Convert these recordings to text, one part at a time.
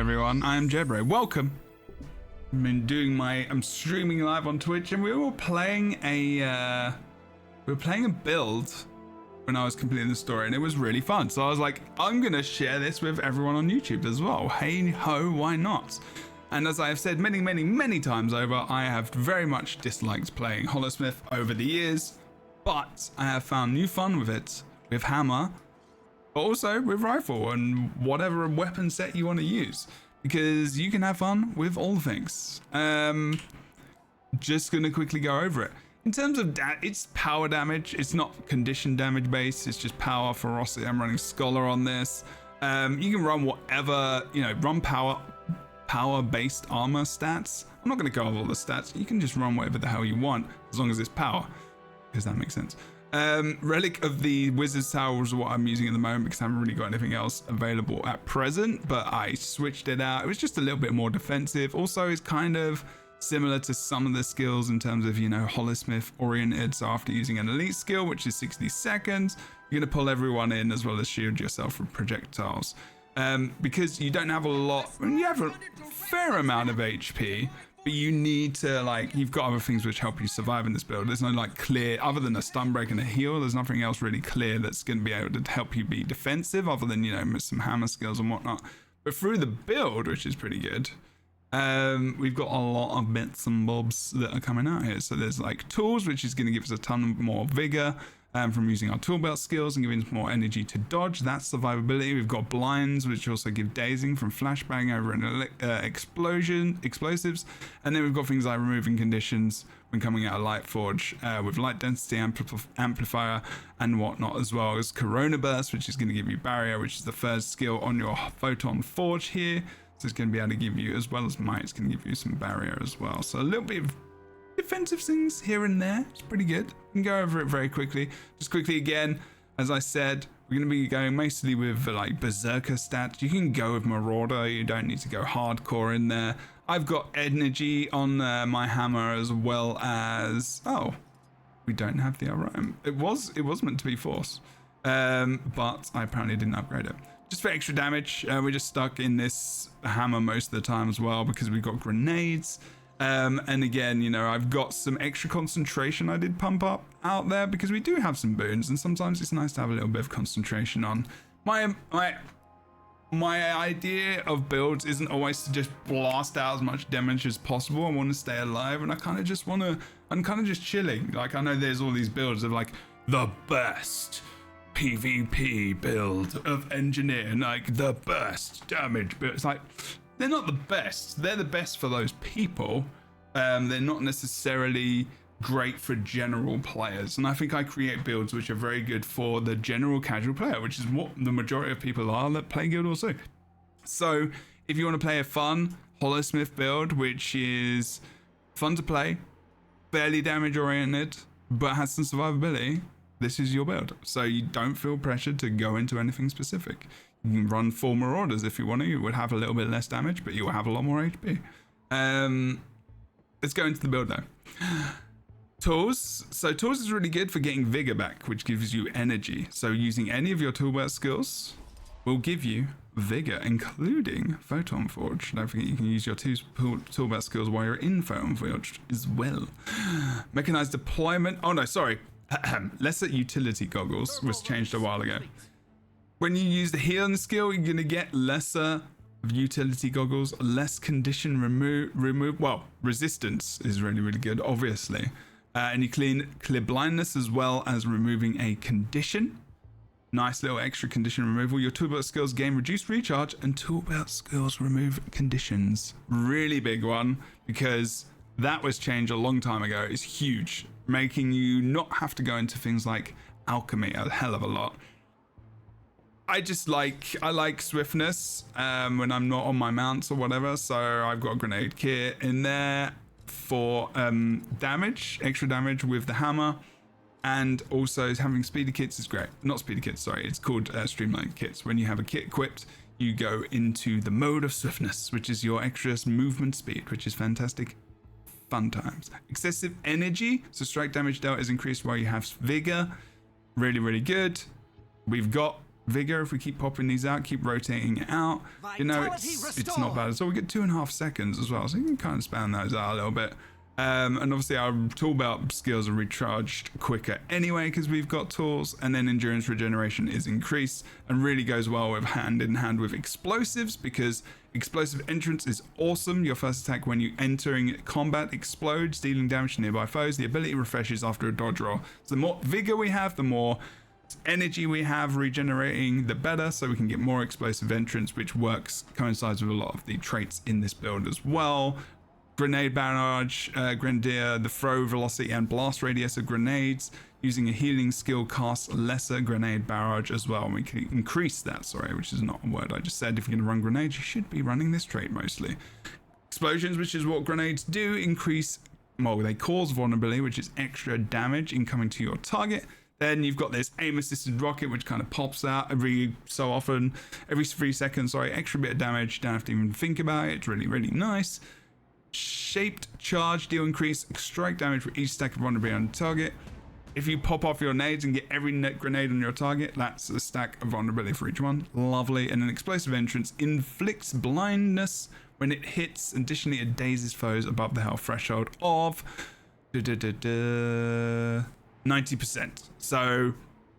everyone, I am Jebro. Welcome. I'm streaming live on Twitch, and we were playing a build when I was completing the story, and it was really fun. So I was like, I'm gonna share this with everyone on YouTube as well. Hey ho, why not? And as I have said many times over, I have very much disliked playing Holosmith over the years, but I have found new fun with it, with hammer, but also with rifle and whatever weapon set you want to use, because you can have fun with all things. Just gonna quickly go over it. In terms of it's power damage. It's not condition damage based. It's just power, ferocity. I'm running Scholar on this. You can run whatever, run power based armor stats. I'm not gonna go over all the stats. You can just run whatever the hell you want as long as it's power, because that makes sense. Relic of the Wizard's Tower is what I'm using at the moment because I haven't really got anything else available at present, but I switched it out. It was just a little bit more defensive. Also, it's kind of similar to some of the skills in terms of, Holosmith oriented. So after using an elite skill, which is 60 seconds, you're going to pull everyone in as well as shield yourself from projectiles. Because you don't have a lot, you have a fair amount of HP, but you need to, you've got other things which help you survive in this build. There's no, clear, other than a stun break and a heal, there's nothing else really clear that's going to be able to help you be defensive, other than, some hammer skills and whatnot. But through the build, which is pretty good, we've got a lot of bits and bobs that are coming out here. So there's, tools, which is going to give us a ton more vigor from using our tool belt skills and giving us more energy to dodge. That's survivability. We've got blinds, which also give dazing from flashbang over an explosives. And then we've got things like removing conditions when coming out of Light Forge with light density amplifier and whatnot, as well as Corona Burst, which is going to give you barrier, which is the first skill on your Photon Forge here. So it's going to be able to give you, as well as might, it's going to give you some barrier as well. So a little bit of defensive things here and there. It's pretty good. We can go over it very quickly. Just quickly again, as I said, we're going to be going mostly with Berserker stats. You can go with Marauder. You don't need to go hardcore in there. I've got energy on my hammer, as well as, we don't have the RM. It was meant to be force, but I apparently didn't upgrade it. Just for extra damage, we're just stuck in this hammer most of the time as well because we've got grenades. And again, I've got some extra concentration I did pump up out there because we do have some boons, and sometimes it's nice to have a little bit of concentration on. My idea of builds isn't always to just blast out as much damage as possible. I want to stay alive, and I'm kind of just chilling. I know there's all these builds of the best PvP build of engineer, and the best damage build. It's they're not the best. They're the best for those people. They're not necessarily great for general players. And I think I create builds which are very good for the general casual player, which is what the majority of people are that play Guild Wars 2. So if you want to play a fun Holosmith build, which is fun to play, fairly damage oriented, but has some survivability, this is your build. So you don't feel pressured to go into anything specific. You can run 4 Marauders if you want to. You would have a little bit less damage, but you will have a lot more HP. Let's go into the build though. Tools. So tools is really good for getting vigor back, which gives you energy. So using any of your toolbar skills will give you vigor, including Photon Forge. Don't forget you can use your toolbar skills while you're in Photon Forge as well. Mechanized deployment. Oh no, sorry. Lesser utility goggles was changed a while ago. When you use the healing skill, you're going to get lesser utility goggles, less condition remove. Well, resistance is really good, obviously. And you clear blindness as well as removing a condition. Nice little extra condition removal. Your toolbelt skills gain reduced recharge, and toolbelt skills remove conditions. Really big one, because that was changed a long time ago. It's huge, making you not have to go into things like alchemy a hell of a lot. I like swiftness when I'm not on my mounts or whatever, so I've got a grenade kit in there for damage, extra damage with the hammer, and also having speedy kits is great. Not speedy kits, sorry, it's called streamlined kits. When you have a kit equipped, you go into the mode of swiftness, which is your extra movement speed, which is fantastic. Fun times. Excessive energy, so strike damage dealt is increased while you have vigor. Really good. We've got vigor if we keep popping these out, keep rotating it out. You know, it's not bad. So we get 2.5 seconds as well, so you can kind of span those out a little bit. And obviously our tool belt skills are recharged quicker anyway because we've got tools, and then endurance regeneration is increased and really goes well with hand in hand with explosives, because explosive entrance is awesome. Your first attack when you entering combat explodes, dealing damage to nearby foes. The ability refreshes after a dodge roll. So the more vigor we have, the more energy we have regenerating, the better, so we can get more explosive entrance, which coincides with a lot of the traits in this build as well. Grenade barrage, Grenadier, the throw velocity and blast radius of grenades. Using a healing skill casts lesser grenade barrage as well. We can increase that, which is not a word I just said. If you're going to run grenades, you should be running this trait mostly. Explosions, which is what grenades do, they cause vulnerability, which is extra damage incoming to your target. Then you've got this aim assisted rocket, which kind of pops out every 3 seconds, extra bit of damage. You don't have to even think about it. It's really, really nice. Shaped charge, deal increase strike damage for each stack of vulnerability on the target. If you pop off your nades and get every grenade on your target, that's a stack of vulnerability for each one. Lovely. And an explosive entrance inflicts blindness when it hits. Additionally, it dazes foes above the health threshold of 90%. So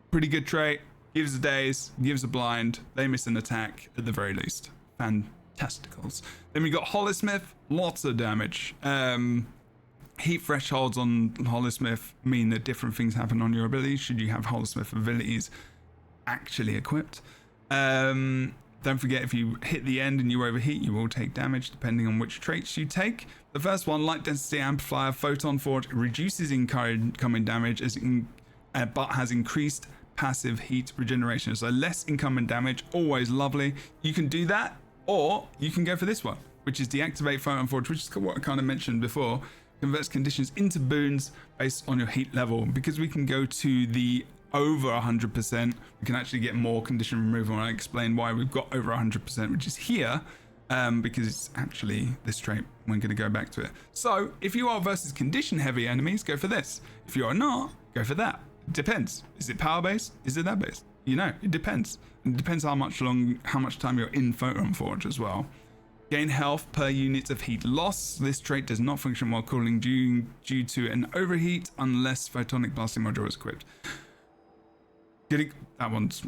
pretty good trait. Gives a daze, gives a blind. They miss an attack at the very least. Fantasticals. Then we got Holosmith, lots of damage. Heat thresholds on Holosmith mean that different things happen on your abilities should you have Holosmith abilities actually equipped. Don't forget, if you hit the end and you overheat, you will take damage depending on which traits you take. The first one, light density amplifier, photon forge, reduces incoming damage but has increased passive heat regeneration. So less incoming damage, always lovely. You can do that, or you can go for this one, which is deactivate photon forge, which is what I kind of mentioned before. Converts conditions into boons based on your heat level. Because we can go to the over 100%, we can actually get more condition removal, and I explain why we've got over 100%, which is here, because it's actually this trait. We're going to go back to it. So if you are versus condition heavy enemies, go for this. If you are not, go for that. It depends. Is it power based? Is it that based? It depends. It depends how much time you're in photon forge as well. Gain health per unit of heat loss. This trait does not function while cooling due to an overheat unless photonic blasting module is equipped. That one's,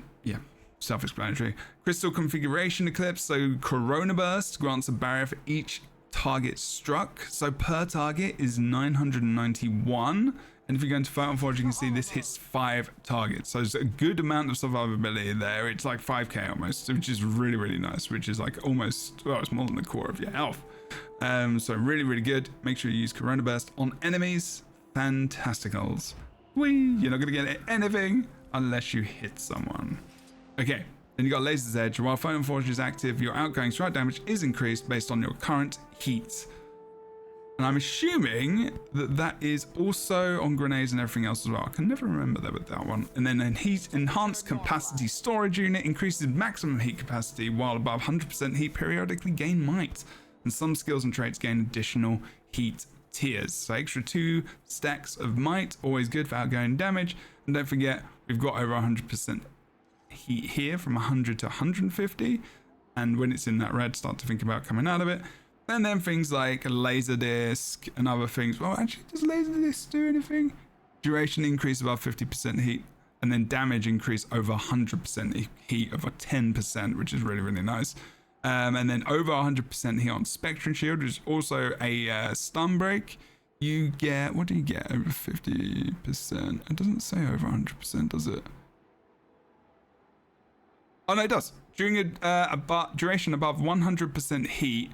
self-explanatory. Crystal configuration eclipse. So Corona Burst grants a barrier for each target struck. So per target is 991. And if you go into Photon Forge, you can see this hits 5 targets. So it's a good amount of survivability there. It's like 5k almost, which is really, really nice, which is like almost, it's more than the core of your health. So really, really good. Make sure you use Corona Burst on enemies. Fantasticals. You're not going to get anything unless you hit someone. Okay, then you got Laser's Edge. While Photon Forge is active, your outgoing strike damage is increased based on your current heat. And I'm assuming that is also on grenades and everything else as well. I can never remember that with that one. And then enhanced capacity storage unit increases maximum heat capacity while above 100% heat periodically gain might. And some skills and traits gain additional heat tiers. So extra 2 stacks of might, always good for outgoing damage. And don't forget, we've got over 100% heat here from 100 to 150. And when it's in that red, start to think about coming out of it. And then things like a laser disc and other things. Well, actually, does laser disc do anything? Duration increase above 50% heat, and then damage increase over 100% heat over 10%, which is really, really nice. And then over 100% heat on Spectrum Shield, which is also a stun break. You get, what do you get over 50%? It doesn't say over 100%, does it? Oh no, it does. During a duration above 100% heat,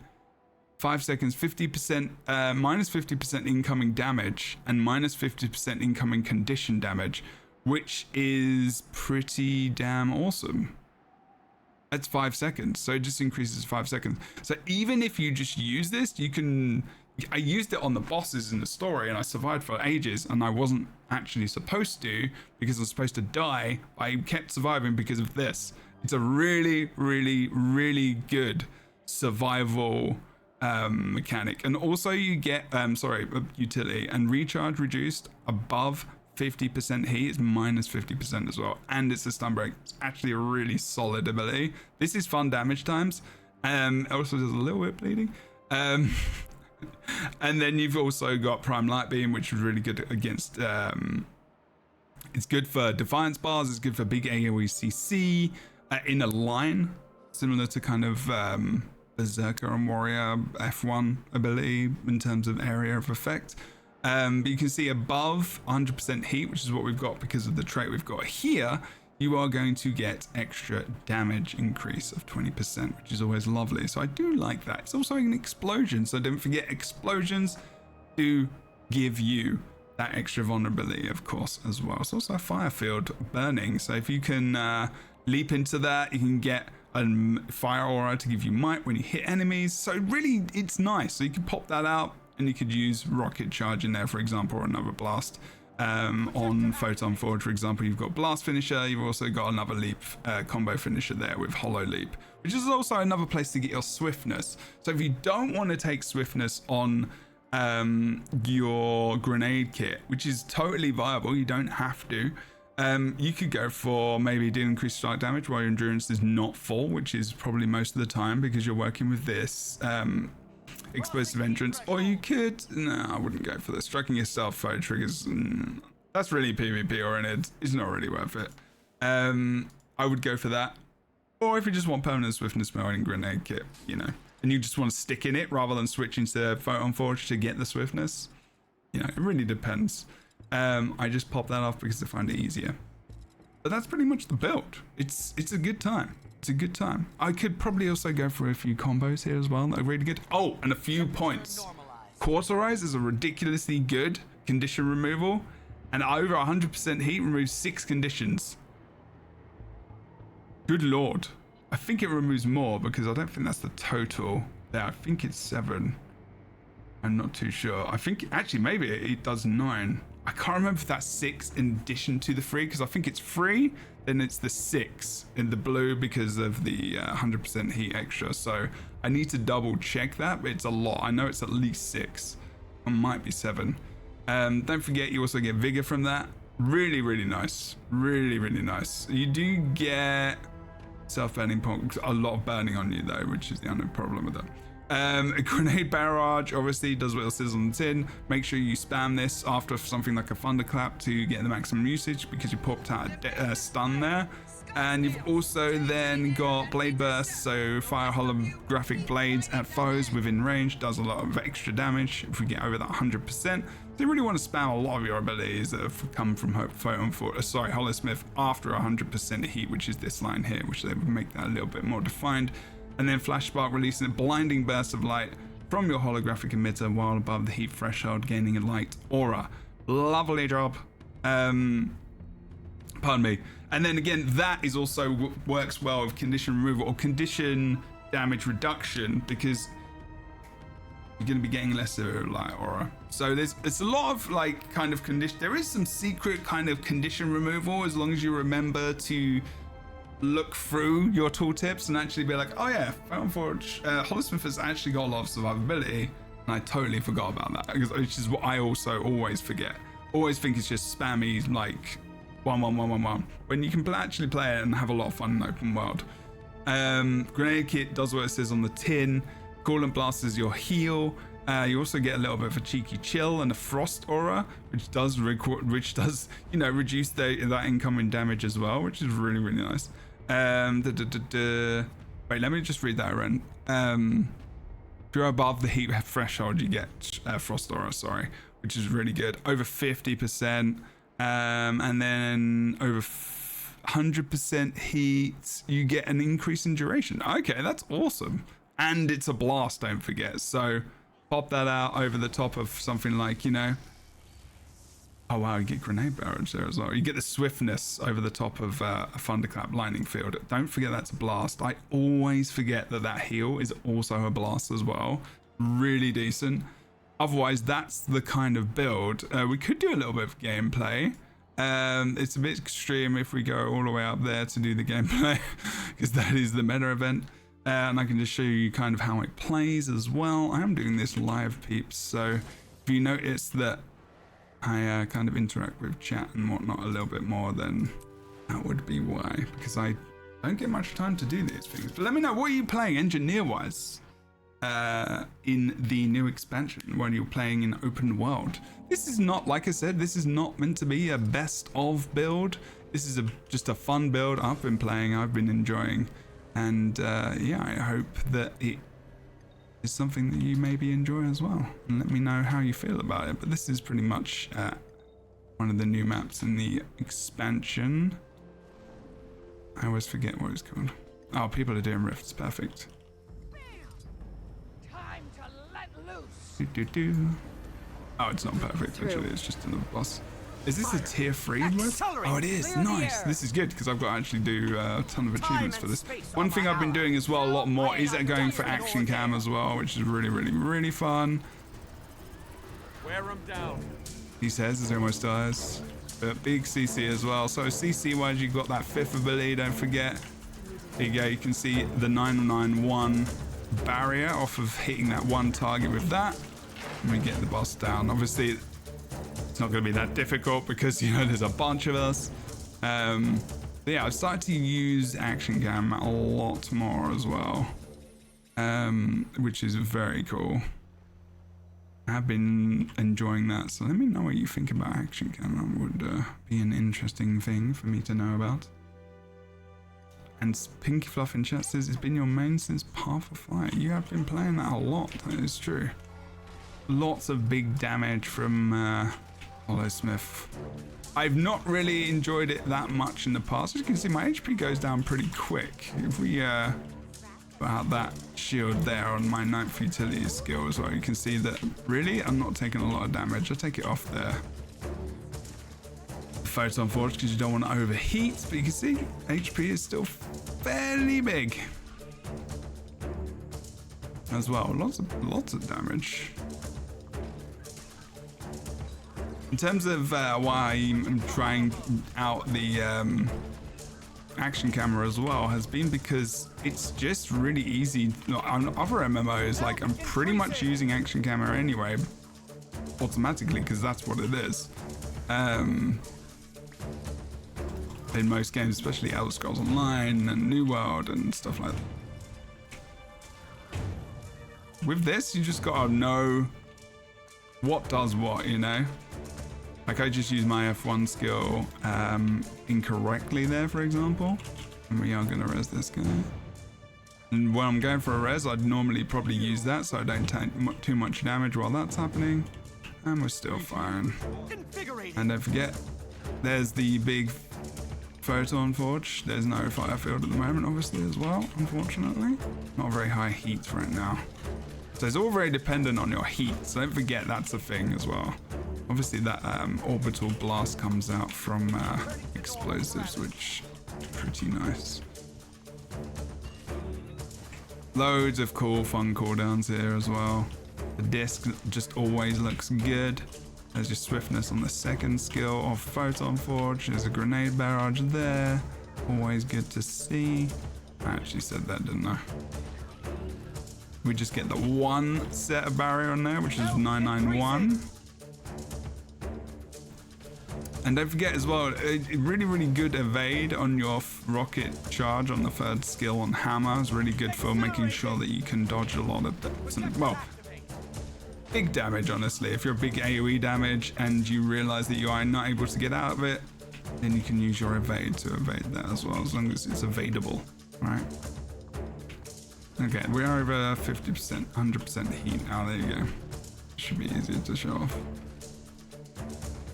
5 seconds, 50%, minus 50% incoming damage and minus 50% incoming condition damage, which is pretty damn awesome. That's 5 seconds, so it just increases 5 seconds. So even if you just use this, I used it on the bosses in the story and I survived for ages, and I wasn't actually supposed to because I was supposed to die. I kept surviving because of this. It's a really, really, really good survival mechanic. And also you get utility and recharge reduced above 50% heat, it's minus 50% as well, and it's a stun break. It's actually a really solid ability. This is fun damage times. It also does a little bit bleeding. And then you've also got Prime Light Beam, which is really good against it's good for Defiance bars, it's good for big AoE CC in a line, similar to kind of Berserker and Warrior F1 ability in terms of area of effect. But you can see above 100% heat, which is what we've got because of the trait we've got here, you are going to get extra damage increase of 20%, which is always lovely. So I do like that. It's also an explosion, so don't forget explosions do give you that extra vulnerability, of course, as well. It's also a fire field burning, so if you can leap into that, you can get a fire aura to give you might when you hit enemies. So really, it's nice. So you can pop that out, and you could use rocket charge in there, for example, or another blast. On Photon Forge, for example, you've got blast finisher. You've also got another leap combo finisher there with hollow leap, which is also another place to get your swiftness. So if you don't want to take swiftness on your grenade kit, which is totally viable, you don't have to, you could go for maybe deal increased strike damage while your endurance is not full, which is probably most of the time because you're working with this explosive entrance. Or you could, no, I wouldn't go for this. Striking yourself foe triggers, that's really PvP oriented. It's not really worth it. I would go for that. Or if you just want permanent swiftness mode and grenade kit, you know, and you just want to stick in it rather than switching to Photon Forge to get the swiftness, you know, it really depends. I just pop that off because I find it easier. But that's pretty much the build. It's a good time. It's a good time. I could probably also go for a few combos here as well that are really good. Oh, and a few points. Cauterize is a ridiculously good condition removal, and over 100% heat removes 6 conditions. Good lord. I think it removes more because I don't think that's the total there. I think it's 7. I'm not too sure. I think actually maybe it does 9. I can't remember if that's 6 in addition to the 3, because I think it's 3, then it's the 6 in the blue because of the 100% heat extra. So I need to double check that, but it's a lot. I know it's at least 6. It might be 7. Don't forget you also get vigor from that. Really, really nice. Really, really nice. You do get self-burning points, a lot of burning on you though, which is the only problem with that. A grenade barrage obviously does what it says on the tin. Make sure you spam this after something like a thunderclap to get the maximum usage because you popped out a stun there. And you've also then got blade burst, so fire holographic blades at foes within range, does a lot of extra damage if we get over that 100%. So you really want to spam a lot of your abilities that have come from Holosmith after 100% heat, which is this line here, which they would make that a little bit more defined. And then Flash Spark releasing a blinding burst of light from your holographic emitter while above the heat threshold, gaining a light aura. Lovely job. Pardon me. And then again, that is also works well with condition removal or condition damage reduction because you're going to be getting less of a light aura. So it's a lot of like kind of condition. There is some secret kind of condition removal as long as you remember to look through your tooltips and actually be like, oh yeah, Photon Forge, Holosmith has actually got a lot of survivability, and I totally forgot about that, which is what I also always forget. Always think it's just spammy like 1-1-1-1-1 when you can actually play it and have a lot of fun in open world. Grenade kit does what it says on the tin. Coolant blast is your heal. You also get a little bit of a cheeky chill and a frost aura, which does reduce that incoming damage as well, which is really, really nice. Wait, let me just read that around. If you're above the heat threshold, you get frost aura, which is really good. Over 50%, and then over 100% heat, you get an increase in duration. Okay, that's awesome. And it's a blast, don't forget. So pop that out over the top of something like, you know, oh wow, you get grenade barrage there as well. You get the swiftness over the top of a thunderclap lightning field. Don't forget that's a blast. I always forget that heal is also a blast as well. Really decent. Otherwise, that's the kind of build. We could do a little bit of gameplay. It's a bit extreme if we go all the way up there to do the gameplay because that is the meta event. And I can just show you kind of how it plays as well. I am doing this live, peeps, so if you notice that I kind of interact with chat and whatnot a little bit more, then that would be why, because I don't get much time to do these things. But let me know, what are you playing engineer-wise in the new expansion when you're playing in open world? This is not, like I said, this is not meant to be a best of build. This is just a fun build I've been playing, I've been enjoying. And yeah, I hope that it is something that you maybe enjoy as well. And let me know how you feel about it. But this is pretty much one of the new maps in the expansion. I always forget what it's called. Oh, people are doing rifts, perfect. Time to let loose. Oh, it's not perfect, actually, it's just another boss. Is this a tier 3 rift? Oh, it is, nice. This is good, because I've got to actually do a ton of achievements for this. One thing I've been doing as well a lot more is going for action cam as well, which is really, really, really fun. Wear him down. He says, as he almost dies. But big CC as well. So CC wise, you've got that 5th ability, don't forget. There you go, you can see the 991 barrier off of hitting that one target with that. And we get the boss down. Obviously, it's not going to be that difficult because, you know, there's a bunch of us. But yeah, I've started to use action cam a lot more as well. Which is very cool. I've been enjoying that, so let me know what you think about action cam. That would be an interesting thing for me to know about. And Pinky Fluff in chat says, it's been your main since Path of Flight. You have been playing that a lot, that is true. Lots of big damage from Holosmith. I've not really enjoyed it that much in the past. As you can see, my HP goes down pretty quick. If we put out that shield there on my 9th utility skill as well, you can see that really I'm not taking a lot of damage. I take it off there. The Photon Forge, because you don't want to overheat, but you can see HP is still fairly big as well. Lots of damage. In terms of why I'm trying out the action camera as well, has been because it's just really easy. On other MMOs, like, I'm pretty much using action camera anyway, automatically, because that's what it is. In most games, especially Elder Scrolls Online and New World and stuff like that. With this, you just gotta know what does what, you know? Like, I just use my F1 skill incorrectly there, for example. And we are gonna res this guy. And when I'm going for a res, I'd normally probably use that so I don't take too much damage while that's happening. And we're still firing. And don't forget, there's the big Photon Forge. There's no fire field at the moment, obviously, as well, unfortunately. Not very high heat right now. So it's all very dependent on your heat, so don't forget that's a thing as well. Obviously that orbital blast comes out from explosives, which is pretty nice. Loads of cool, fun cooldowns here as well. The disc just always looks good. There's your swiftness on the 2nd skill of Photon Forge. There's a grenade barrage there. Always good to see. I actually said that, didn't I? We just get the one set of barrier on there, which is 991. And don't forget as well, a really, really good evade on your rocket charge on the 3rd skill on hammer is really good for making sure that you can dodge a lot of, well, big damage, honestly. If you're big AoE damage and you realize that you are not able to get out of it, then you can use your evade to evade that as well, as long as it's evadable, right? Okay, we are over 50%, 100% heat now. There you go. Should be easier to show off.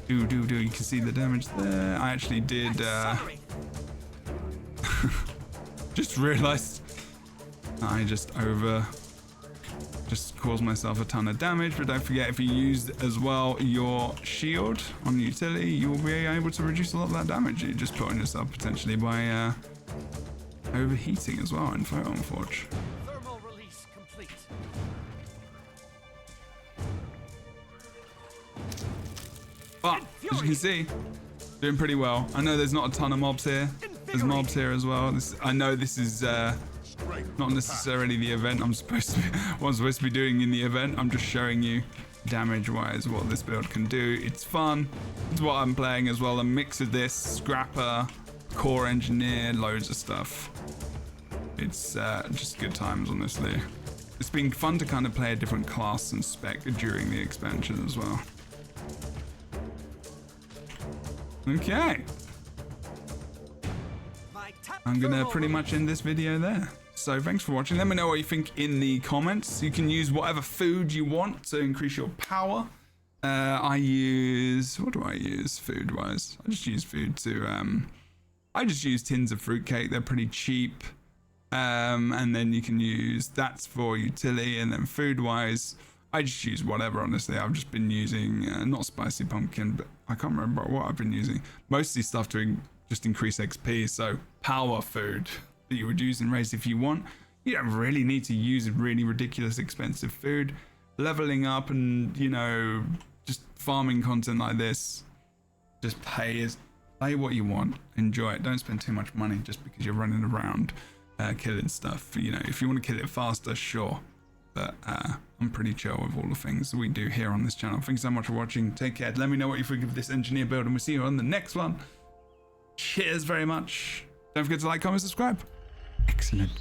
You can see the damage there. I actually did just realized I just caused myself a ton of damage. But don't forget, if you use as well your shield on utility, you will be able to reduce a lot of that damage you just put on yourself potentially by overheating as well in Photon Forge. Thermal release complete. But as you can see, doing pretty well. I know there's not a ton of mobs here. There's mobs here as well. I know this is not necessarily the event what I'm supposed to be doing in the event. I'm just showing you damage wise what this build can do. It's fun. It's what I'm playing as well. A mix of this, Scrapper, Core Engineer, loads of stuff. It's just good times, honestly. It's been fun to kind of play a different class and spec during the expansion as well. Okay. I'm gonna pretty much end this video there. So thanks for watching. Let me know what you think in the comments. You can use whatever food you want to increase your power. What do I use food wise? I just use food to, I just use tins of fruitcake. They're pretty cheap. And then you can use, that's for utility, and then food wise, I just use whatever, honestly. I've just been using, not spicy pumpkin, but I can't remember what I've been using. Mostly stuff to just increase XP, so power food that you would use in raids if you want. You don't really need to use really ridiculous expensive food. Leveling up and, you know, just farming content like this, just play what you want, enjoy it. Don't spend too much money just because you're running around killing stuff. You know, if you want to kill it faster, sure, but I'm pretty chill with all the things that we do here on this channel. Thanks so much for watching. Take care. Let me know what you think of this engineer build, and we'll see you on the next one. Cheers very much. Don't forget to like, comment, subscribe. Excellent.